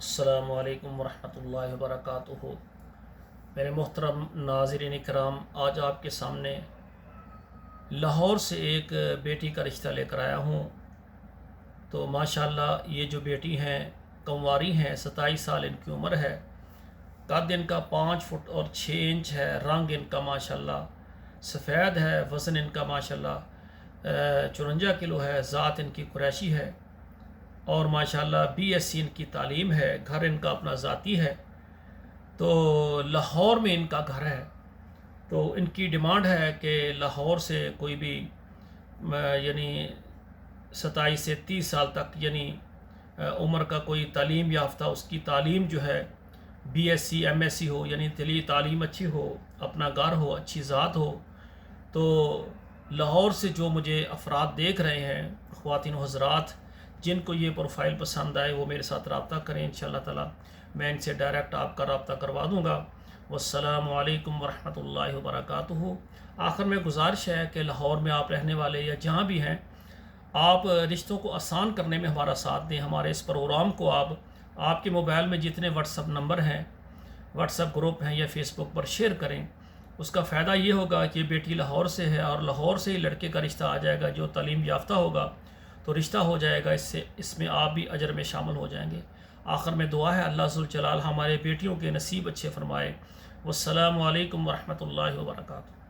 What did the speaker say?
السلام علیکم ورحمۃ اللہ وبرکاتہ۔ میرے محترم ناظرین کرام، آج آپ کے سامنے لاہور سے ایک بیٹی کا رشتہ لے کر آیا ہوں۔ تو ماشاءاللہ یہ جو بیٹی ہیں کنواری ہیں، 27 سال ان کی عمر ہے، قد ان کا 5 فٹ اور 6 انچ ہے، رنگ ان کا ماشاءاللہ سفید ہے، وزن ان کا ماشاءاللہ 54 کلو ہے، ذات ان کی قریشی ہے اور ماشاءاللہ BSc ان کی تعلیم ہے، گھر ان کا اپنا ذاتی ہے۔ تو لاہور میں ان کا گھر ہے، تو ان کی ڈیمانڈ ہے کہ لاہور سے کوئی بھی یعنی 27 سے 30 سال تک یعنی عمر کا کوئی تعلیم یافتہ، اس کی تعلیم جو ہے BSc MSc ہو، یعنی تعلیم اچھی ہو، اپنا گھر ہو، اچھی ذات ہو۔ تو لاہور سے جو مجھے افراد دیکھ رہے ہیں، خواتین و حضرات، جن کو یہ پروفائل پسند آئے وہ میرے ساتھ رابطہ کریں، انشاءاللہ تعالی میں ان سے ڈائریکٹ آپ کا رابطہ کروا دوں گا۔ والسلام علیکم ورحمۃ اللہ وبرکاتہ۔ آخر میں گزارش ہے کہ لاہور میں آپ رہنے والے یا جہاں بھی ہیں، آپ رشتوں کو آسان کرنے میں ہمارا ساتھ دیں۔ ہمارے اس پروگرام کو آپ کے موبائل میں جتنے واٹس ایپ نمبر ہیں، واٹس ایپ گروپ ہیں یا فیس بک پر شیئر کریں۔ اس کا فائدہ یہ ہوگا کہ بیٹی لاہور سے ہے اور لاہور سے ہی لڑکے کا رشتہ آ جائے گا جو تعلیم یافتہ ہوگا، تو رشتہ ہو جائے گا، اس میں آپ بھی اجر میں شامل ہو جائیں گے۔ آخر میں دعا ہے اللہ ذوالجلال ہمارے بیٹیوں کے نصیب اچھے فرمائے۔ والسلام علیکم ورحمۃ اللہ وبرکاتہ۔